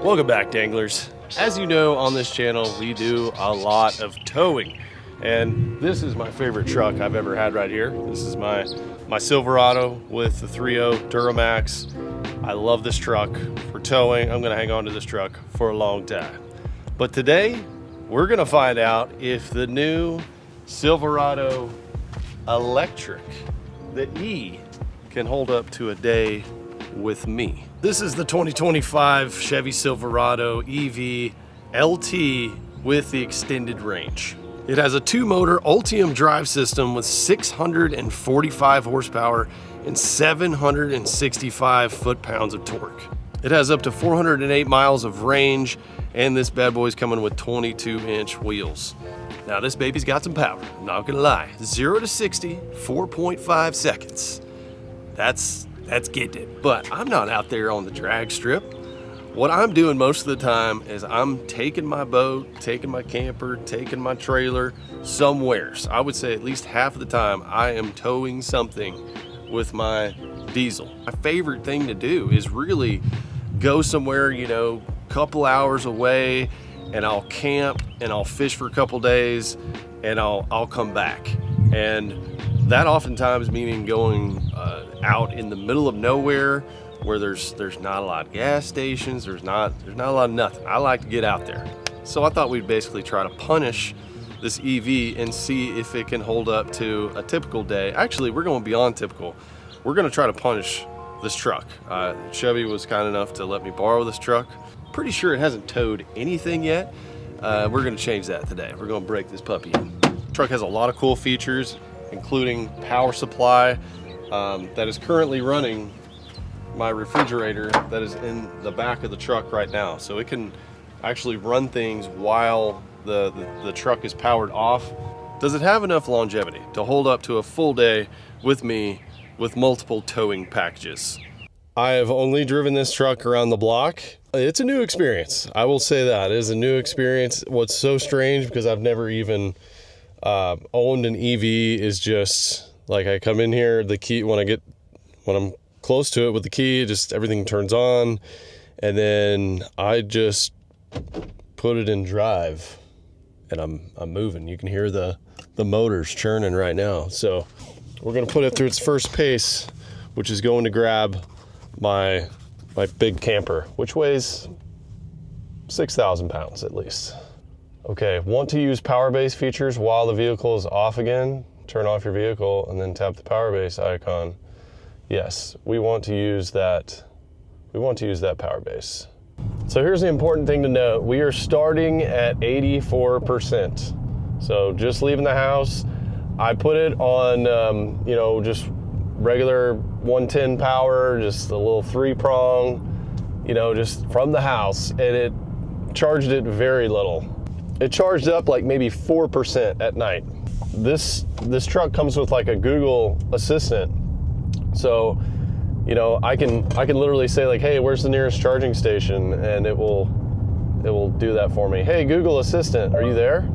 Welcome back, danglers. As you know, on this channel we do a lot of towing, and this is my favorite truck I've ever had right here. This is my Silverado with the 3.0 Duramax. I love this truck for towing. I'm gonna hang on to this truck for a long time. But today we're gonna find out if the new Silverado electric, the E, can hold up to a day with me. This is the 2025 Chevy Silverado EV LT with the extended range. It has a 2-motor Ultium drive system with 645 horsepower and 765 foot-pounds of torque. It has up to 408 miles of range, and this bad boy's coming with 22-inch wheels. Now this baby's got some power, I'm not gonna lie. 0 to 60, 4.5 seconds. That's getting it. But I'm not out there on the drag strip. What I'm doing most of the time is I'm taking my boat, taking my camper, taking my trailer somewhere. So I would say at least half of the time I am towing something with my diesel. My favorite thing to do is really go somewhere, you know, a couple hours away, and I'll camp and I'll fish for a couple days and I'll come back. And that oftentimes meaning going out in the middle of nowhere where there's not a lot of gas stations, there's not a lot of nothing. I like to get out there. So I thought we'd basically try to punish this EV and see if it can hold up to a typical day. Actually, we're going beyond typical. We're gonna try to punish this truck. Chevy was kind enough to let me borrow this truck. Pretty sure it hasn't towed anything yet. We're gonna change that today. We're gonna break this puppy in. The truck has a lot of cool features, including power supply that is currently running my refrigerator that is in the back of the truck right now. So it can actually run things while the truck is powered off. Does it have enough longevity to hold up to a full day with me with multiple towing packages? I have only driven this truck around the block. It's a new experience. I will say that. It is a new experience. What's so strange, because I've never even owned an EV, is just like I come in here, the key, when I'm close to it with the key, just everything turns on, and then I just put it in drive and I'm moving. You can hear the motors churning right now. So we're gonna put it through its first pace, which is going to grab my big camper, which weighs 6,000 pounds at least. Okay, want to use power base features while the vehicle is off again? Turn off your vehicle and then tap the power base icon. Yes, we want to use that. We want to use that power base. So here's the important thing to note. We are starting at 84%. So just leaving the house, I put it on, you know, just regular 110 power, just a little 3-prong, you know, just from the house, and it charged it very little. It charged up like maybe 4% at night. This truck comes with like a Google Assistant. So, you know, I can literally say like, hey, where's the nearest charging station? And it will do that for me. Hey, Google Assistant, are you there?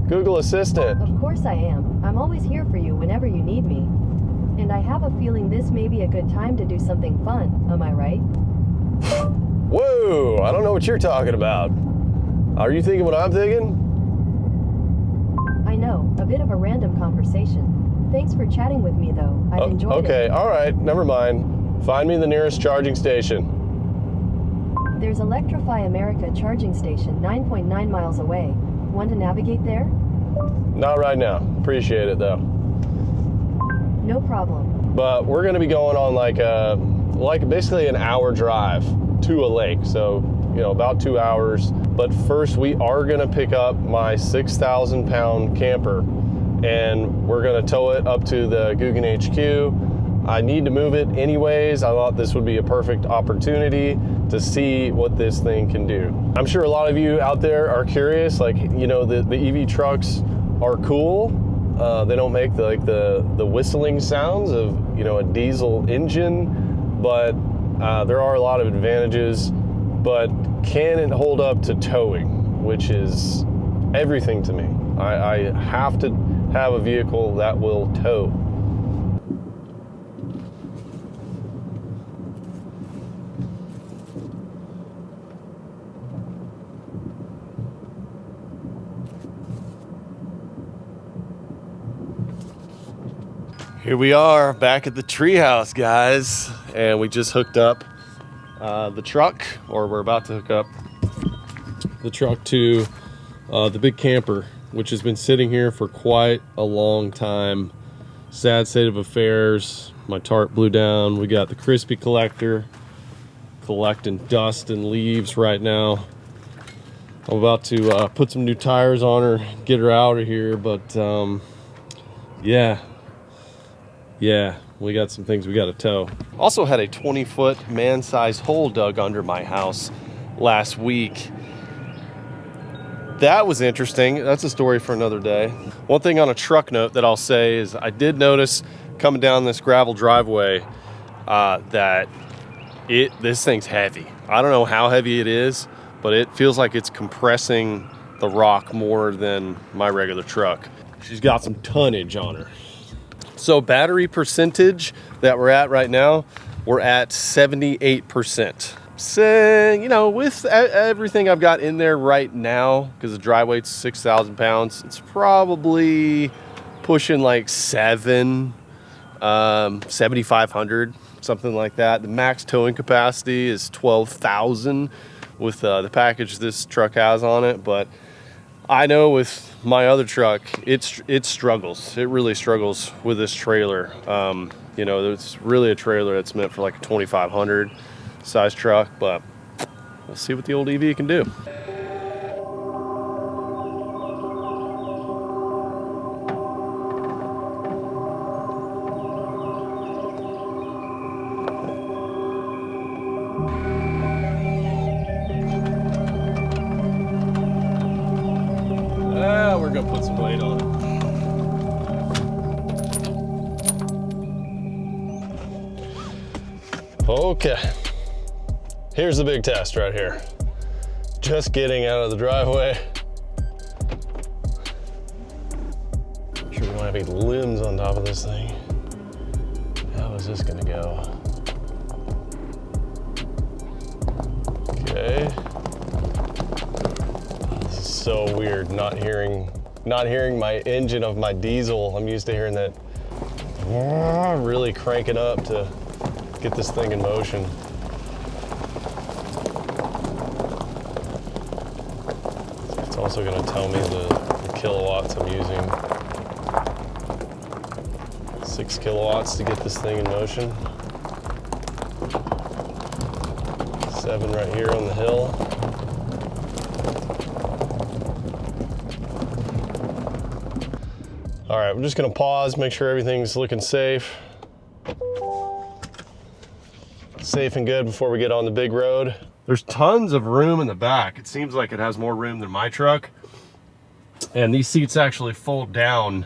Google Assistant. Of course I am. I'm always here for you whenever you need me. And I have a feeling this may be a good time to do something fun, am I right? Whoa, I don't know what you're talking about. Are you thinking what I'm thinking? I know, a bit of a random conversation. Thanks for chatting with me though. I've enjoyed it. Okay, all right, never mind. Find me the nearest charging station. There's Electrify America charging station 9.9 miles away. Want to navigate there? Not right now. Appreciate it though. No problem. But we're gonna be going on like basically an hour drive to a lake. So, you know, about 2 hours. But first we are gonna pick up my 6,000 pound camper, and we're gonna tow it up to the GOOGAN HQ. I need to move it anyways. I thought this would be a perfect opportunity to see what this thing can do. I'm sure a lot of you out there are curious, like, you know, the EV trucks are cool. They don't make the whistling sounds of, you know, a diesel engine, but there are a lot of advantages. But can it hold up to towing, which is everything to me. I have to have a vehicle that will tow. Here we are back at the treehouse, guys, and we just hooked up the truck, or we're about to hook up the truck to the big camper, which has been sitting here for quite a long time. Sad state of affairs. My tarp blew down. We got the crispy collector collecting dust and leaves right now. I'm about to put some new tires on her, get her out of here, but yeah, we got some things we got to tow. Also had a 20-foot man-sized hole dug under my house last week. That was interesting. That's a story for another day. One thing on a truck note that I'll say is I did notice coming down this gravel driveway that this thing's heavy. I don't know how heavy it is, but it feels like it's compressing the rock more than my regular truck. She's got some tonnage on her. So battery percentage that we're at right now, we're at 78%. So, you know, with everything I've got in there right now, because the dry weight's 6,000 pounds, it's probably pushing like 7,500, something like that. The max towing capacity is 12,000 with the package this truck has on it, but I know with my other truck, it struggles. It really struggles with this trailer. You know, it's really a trailer that's meant for like a 2,500 size truck, but we'll see what the old EV can do. We're gonna put some weight on it. Okay, here's the big test right here. Just getting out of the driveway. Make sure we don't have any limbs on top of this thing. How is this gonna go? Okay. This is so weird not hearing my engine of my diesel. I'm used to hearing that really cranking up to get this thing in motion. It's also going to tell me the kilowatts I'm using. 6 kilowatts to get this thing in motion. 7 right here on the hill. All right, we're just gonna pause, make sure everything's looking safe. Safe and good before we get on the big road. There's tons of room in the back. It seems like it has more room than my truck. And these seats actually fold down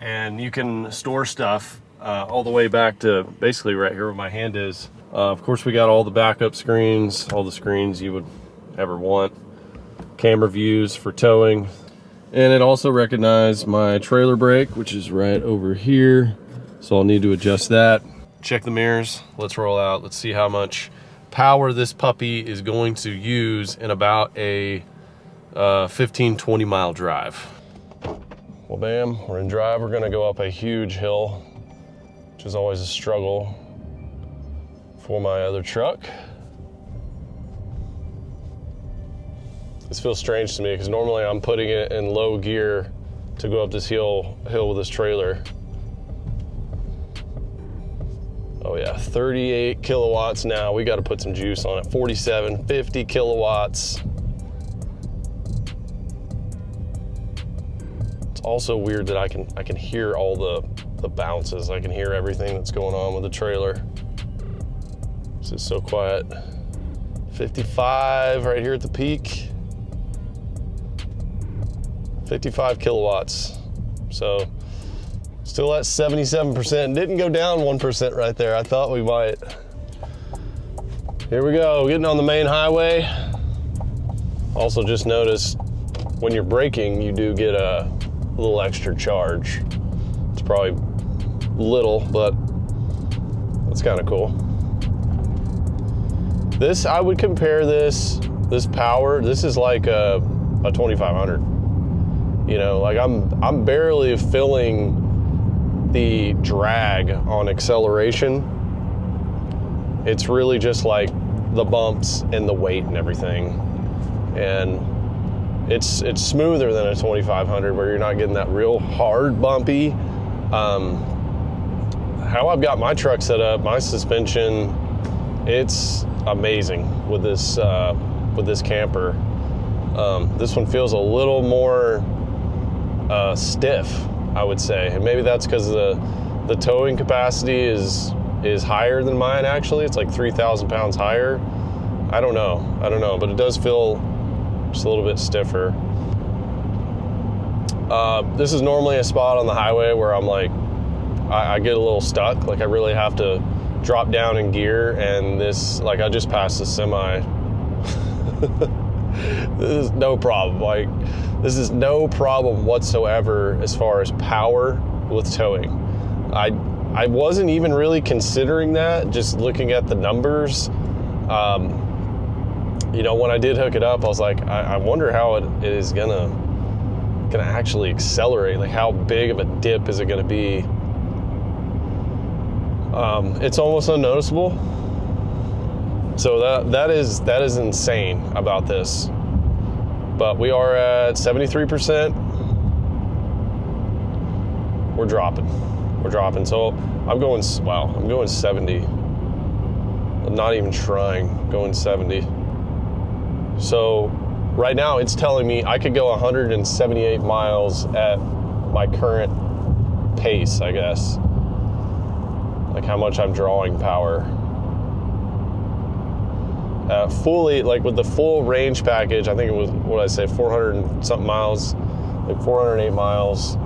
and you can store stuff all the way back to basically right here where my hand is. Of course, we got all the backup screens, all the screens you would ever want. Camera views for towing. And it also recognized my trailer brake, which is right over here. So I'll need to adjust that. Check the mirrors. Let's roll out. Let's see how much power this puppy is going to use in about a 15-20 mile drive. Well, bam, we're in drive. We're gonna go up a huge hill, which is always a struggle for my other truck. This feels strange to me because normally I'm putting it in low gear to go up this hill with this trailer. Oh yeah, 38 kilowatts now. We got to put some juice on it. 47, 50 kilowatts. It's also weird that I can hear all the bounces. I can hear everything that's going on with the trailer. This is so quiet. 55 right here at the peak. 55 kilowatts. So still at 77%. Didn't go down 1% right there. I thought we might. Here we go, getting on the main highway. Also just noticed when you're braking, you do get a little extra charge. It's probably little, but it's kind of cool. This, I would compare this power, this is like a 2500. You know, like I'm barely filling the drag on acceleration. It's really just like the bumps and the weight and everything. And it's smoother than a 2500 where you're not getting that real hard bumpy. How I've got my truck set up, my suspension, it's amazing with this camper. This one feels a little more stiff, I would say, and maybe that's because the towing capacity is higher than mine. Actually, it's like 3,000 pounds higher. I don't know, but it does feel just a little bit stiffer. This is normally a spot on the highway where I'm like, I get a little stuck. Like I really have to drop down in gear, and this, like I just passed a semi. This is no problem. Like this is no problem whatsoever as far as power with towing. I wasn't even really considering that, just looking at the numbers. You know, when I did hook it up, I was like, I wonder how it is gonna actually accelerate. Like how big of a dip is it gonna be? It's almost unnoticeable. So that is insane about this. But we are at 73%. We're dropping. So I'm going 70. I'm not even trying, going 70. So right now it's telling me I could go 178 miles at my current pace, I guess. Like how much I'm drawing power. Fully, like with the full range package, I think it was, what did I say, 400 and something miles, like 408 miles.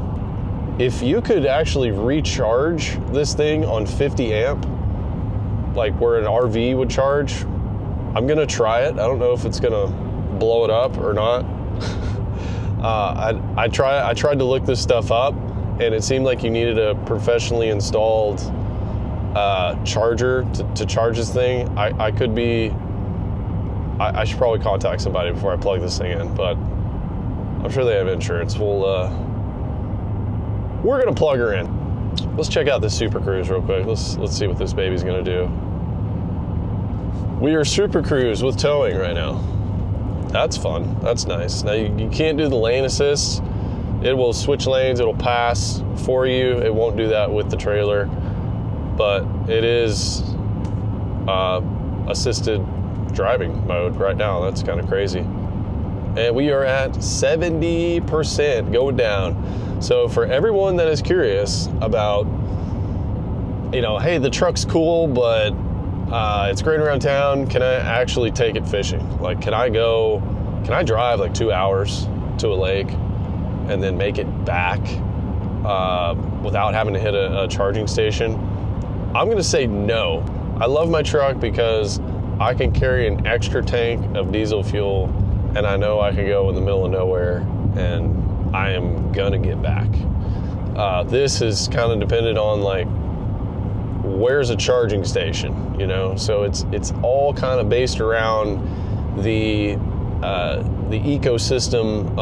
If you could actually recharge this thing on 50 amp, like where an RV would charge, I'm gonna try it. I don't know if it's gonna blow it up or not. I tried to look this stuff up, and it seemed like you needed a professionally installed charger to charge this thing. I should probably contact somebody before I plug this thing in, but I'm sure they have insurance. We're gonna plug her in. Let's check out this Super Cruise real quick. Let's see what this baby's gonna do. We are Super Cruise with towing right now. That's fun. That's nice. Now you can't do the lane assist. It will switch lanes. It'll pass for you. It won't do that with the trailer, but it is assisted driving mode right now. That's kind of crazy. And we are at 70% going down. So for everyone that is curious about, you know, hey, the truck's cool, but it's great around town, can I actually take it fishing? Like, can I drive like 2 hours to a lake and then make it back without having to hit a charging station? I'm gonna say no. I love my truck because I can carry an extra tank of diesel fuel, and I know I can go in the middle of nowhere and I am gonna get back. This is kind of dependent on like, where's a charging station, you know? So it's all kind of based around the ecosystem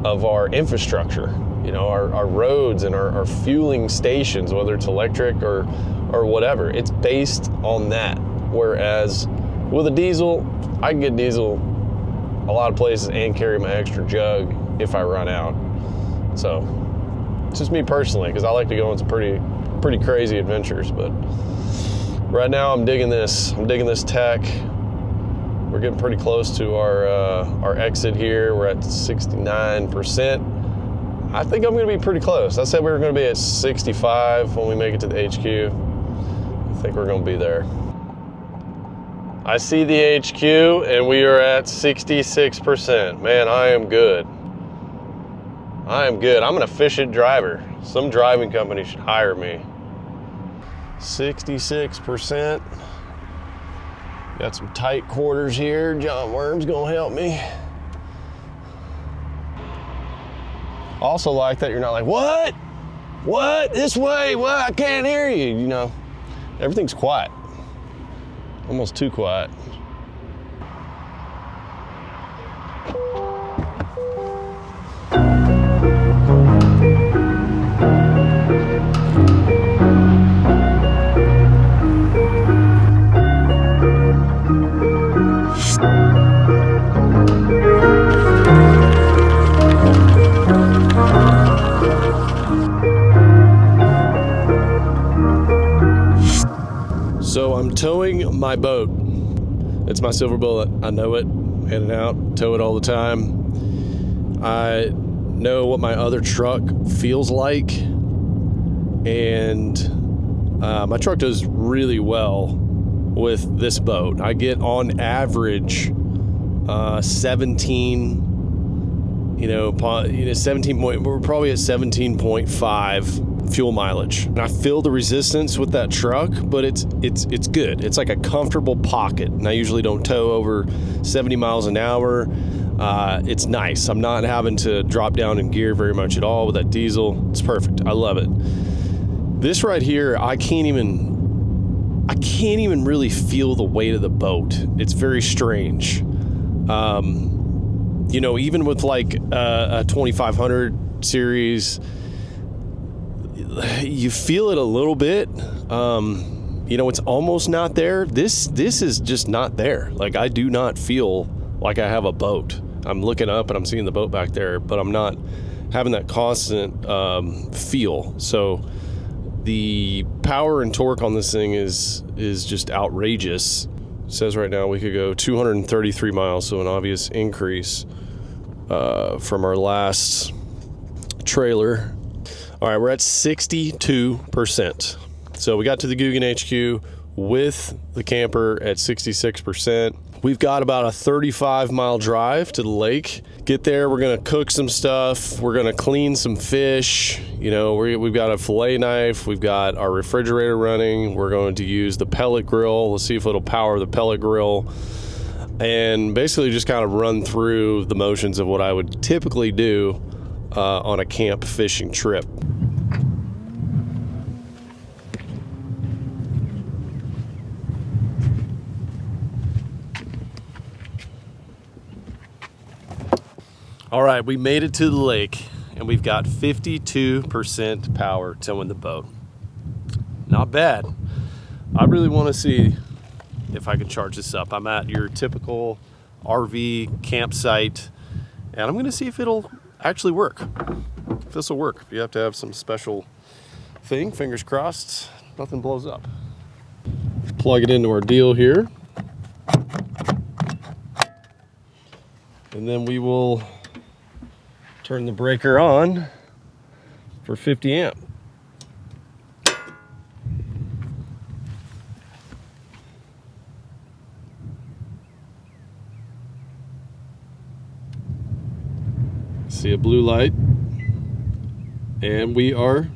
of our infrastructure, you know, our roads and our fueling stations, whether it's electric or whatever. It's based on that. Whereas with a diesel, I can get diesel a lot of places and carry my extra jug if I run out. So it's just me personally, because I like to go on some pretty crazy adventures. But right now I'm digging this tech. We're getting pretty close to our exit here. We're at 69%. I think I'm gonna be pretty close. I said we were gonna be at 65 when we make it to the HQ. I think we're gonna be there. I see the HQ and we are at 66%. Man, I am good. I'm an efficient driver. Some driving company should hire me. 66%. Got some tight quarters here. John Worm's gonna help me. Also like that you're not like, what? What? This way? What? I can't hear you. You know, everything's quiet. Almost too quiet. my boat. It's my Silver Bullet. I know it, in and out, tow it all the time. I know what my other truck feels like, and my truck does really well with this boat. I get on average 17, 17 point, we're probably at 17.5 fuel mileage. And I feel the resistance with that truck, but it's good. It's like a comfortable pocket. And I usually don't tow over 70 miles an hour. It's nice. I'm not having to drop down in gear very much at all with that diesel. It's perfect. I love it. This right here, I can't even really feel the weight of the boat. It's very strange. Even with like a 2500 series, you feel it a little bit. It's almost not there. This is just not there. Like, I do not feel like I have a boat. I'm looking up and I'm seeing the boat back there, but I'm not having that constant feel. So the power and torque on this thing is just outrageous. It says right now we could go 233 miles, so an obvious increase from our last trailer. All right, we're at 62%. So we got to the GOOGAN HQ with the camper at 66%. We've got about a 35-mile drive to the lake. Get there, we're gonna cook some stuff. We're gonna clean some fish. We've got a fillet knife. We've got our refrigerator running. We're going to use the pellet grill. Let's see if it'll power the pellet grill. And basically just kind of run through the motions of what I would typically do on a camp fishing trip. All right, we made it to the lake, and we've got 52% power towing the boat. Not bad. I really want to see if I can charge this up. I'm at your typical RV campsite, and I'm going to see if it'll actually work. If this will work. If you have to have some special thing, fingers crossed, nothing blows up. Plug it into our deal here, and then we will turn the breaker on for 50 amp. See a blue light, and we are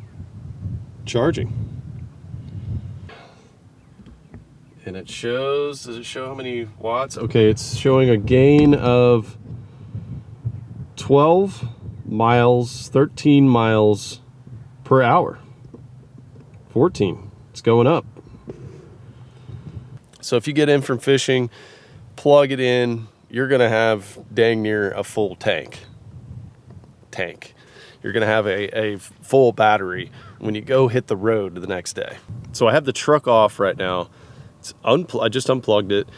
charging. And it shows, does it show how many watts? Okay, it's showing a gain of 12 miles, 13 miles per hour. 14, it's going up. So if you get in from fishing, plug it in, you're gonna have dang near a full tank. You're gonna have a full battery when you go hit the road the next day. So I have the truck off right now. I just unplugged it,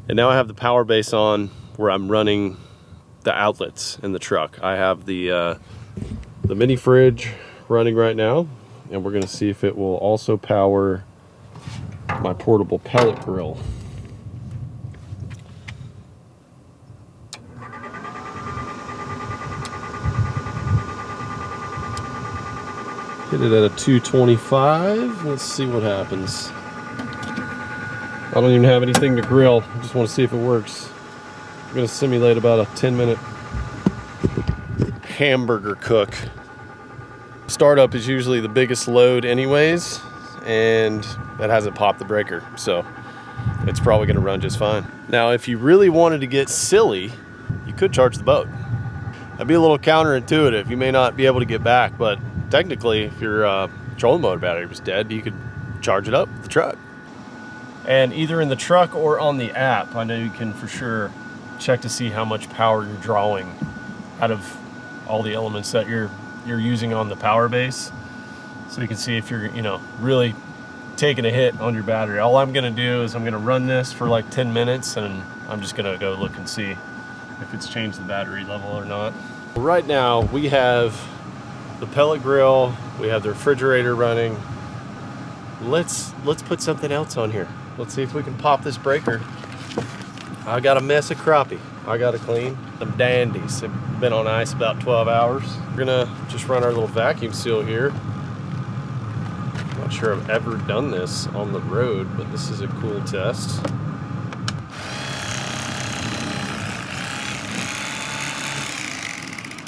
and now I have the power base on where I'm running the outlets in the truck. I have the mini fridge running right now, and we're gonna see if it will also power my portable pellet grill. Hit it at a 225. Let's see what happens. I don't even have anything to grill. I just want to see if it works. I'm gonna simulate about a 10-minute hamburger cook. Startup is usually the biggest load anyways, and that hasn't popped the breaker, so it's probably gonna run just fine. Now, if you really wanted to get silly, you could charge the boat. That'd be a little counterintuitive. You may not be able to get back, but technically, if your trolling motor battery was dead, you could charge it up with the truck. And either in the truck or on the app, I know you can for sure check to see how much power you're drawing out of all the elements that you're using on the power base. So you can see if you're, really taking a hit on your battery. All I'm gonna do is I'm gonna run this for like 10 minutes, and I'm just gonna go look and see if it's changed the battery level or not. Right now we have the pellet grill, we have the refrigerator running. Let's put something else on here. Let's see if we can pop this breaker. I got a mess of crappie. I got to clean. Some dandies. They've been on ice about 12 hours. We're gonna just run our little vacuum seal here. Not sure I've ever done this on the road, but this is a cool test.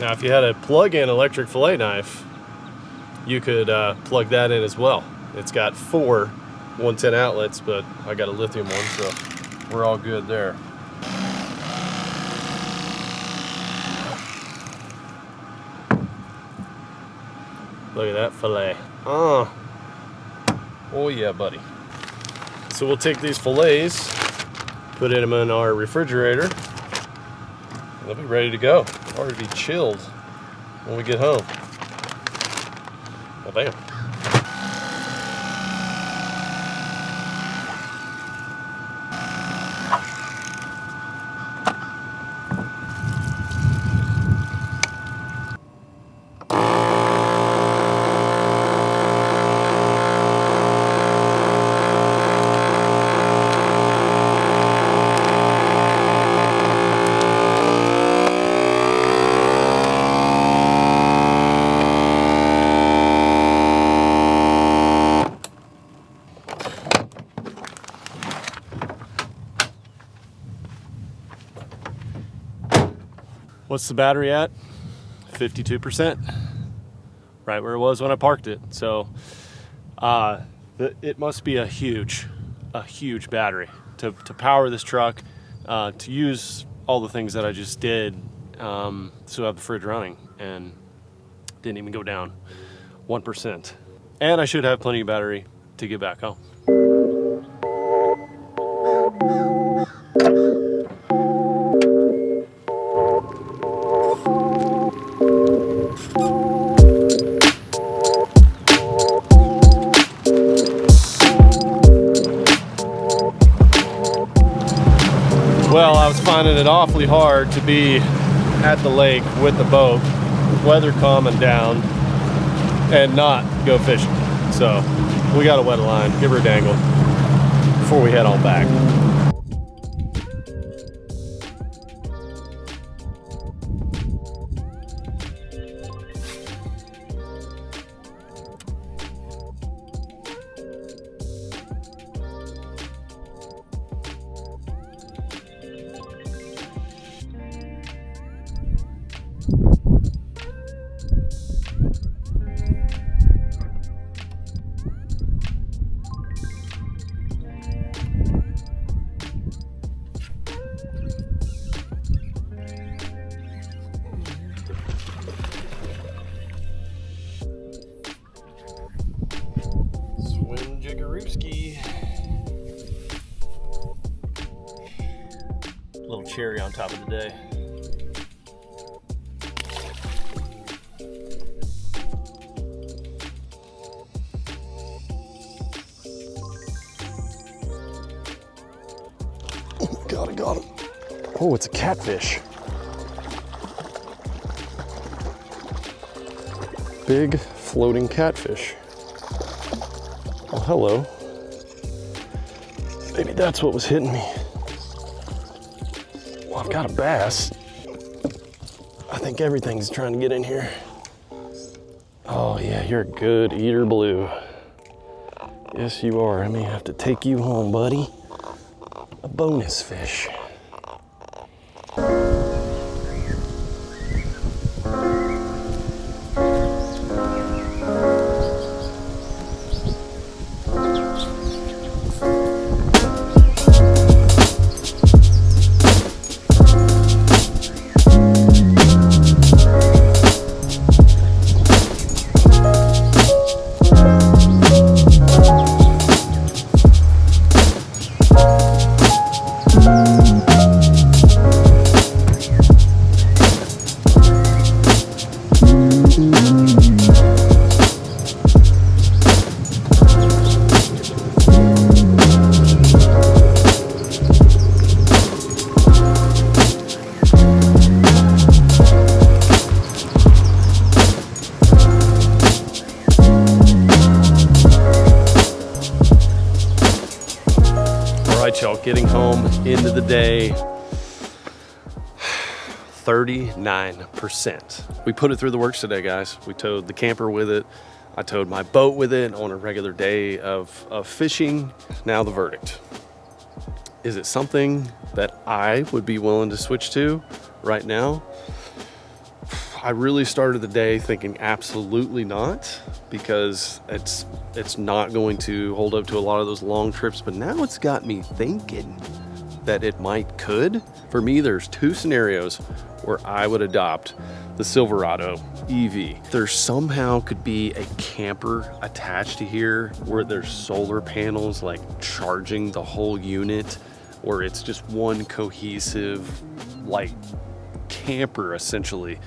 Now, if you had a plug-in electric fillet knife, you could plug that in as well. It's got 4 110 outlets, but I got a lithium one, so we're all good there. Look at that fillet. Oh yeah, buddy. So we'll take these fillets, put them in our refrigerator, and they'll be ready to go. Already chilled when we get home. Well, bam. What's the battery at? 52%. Right where it was when I parked it. So it must be a huge battery to power this truck, to use all the things that I just did, so I have the fridge running, and didn't even go down 1%. And I should have plenty of battery to get back home. Well, I was finding it awfully hard to be at the lake with the boat, weather calming down, and not go fishing. So we got to wet a line, give her a dangle before we head on back. Little cherry on top of the day. Oh my God, I got him. Oh, it's a catfish. Big floating catfish. Oh, hello. Maybe that's what was hitting me. Well, I've got a bass. I think everything's trying to get in here. Oh yeah, you're a good eater, Blue. Yes, you are. I may have to take you home, buddy. A bonus fish. home, end of the day, 39%. We put it through the works today, guys. We towed the camper with it. I towed my boat with it on a regular day of fishing. Now the verdict. Is it something that I would be willing to switch to right now? I really started the day thinking absolutely not, because it's not going to hold up to a lot of those long trips, but now it's got me thinking that it could. For me, there's two scenarios where I would adopt the Silverado EV. There somehow could be a camper attached to here where there's solar panels like charging the whole unit, or it's just one cohesive like camper essentially,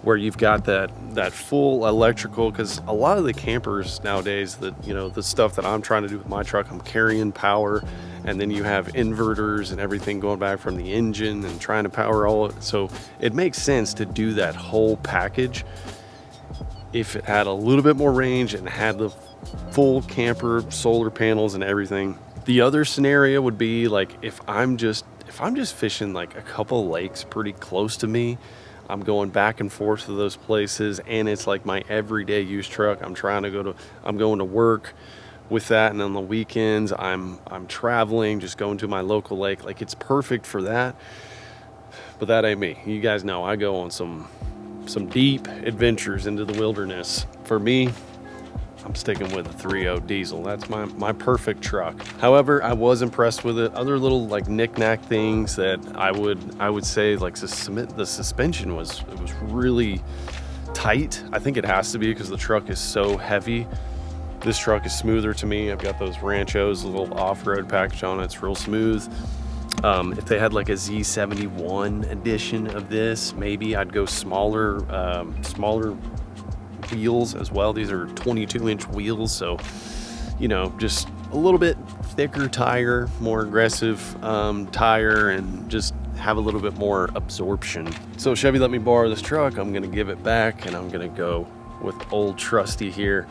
where you've got that full electrical, because a lot of the campers nowadays, that, you know, the stuff that I'm trying to do with my truck, I'm carrying power, and then you have inverters and everything going back from the engine and trying to power all of it. So it makes sense to do that whole package if it had a little bit more range and had the full camper, solar panels and everything. The other scenario would be like if I'm just fishing like a couple lakes pretty close to me, I'm going back and forth to those places, and it's like my everyday use truck. I'm going to work with that, and on the weekends I'm traveling, just going to my local lake. Like, it's perfect for that. But that ain't me. You guys know I go on some deep adventures into the wilderness. For me, I'm sticking with a 3.0 diesel. That's my perfect truck. However, I was impressed with it. Other little like knick-knack things that I would say, like the suspension was really tight. I think it has to be because the truck is so heavy. This truck is smoother to me. I've got those Ranchos, a little off-road package on it. It's real smooth. If they had like a Z71 edition of this, maybe I'd go smaller wheels as well. These are 22-inch wheels, so, you know, just a little bit thicker tire, more aggressive tire, and just have a little bit more absorption. So Chevy let me borrow this truck. I'm gonna give it back, and I'm gonna go with old trusty here.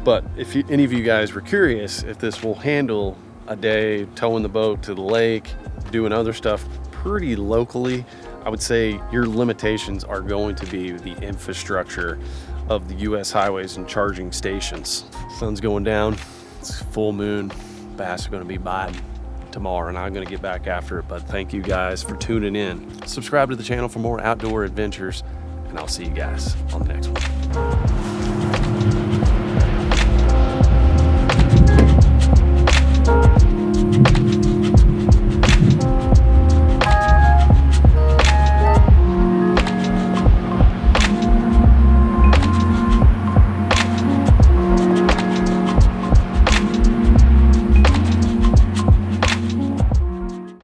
But if any of you guys were curious if this will handle a day towing the boat to the lake, doing other stuff pretty locally, I would say your limitations are going to be the infrastructure of the US highways and charging stations. Sun's going down, it's full moon, bass are gonna be biting tomorrow, and I'm gonna get back after it. But thank you guys for tuning in. Subscribe to the channel for more outdoor adventures, and I'll see you guys on the next one.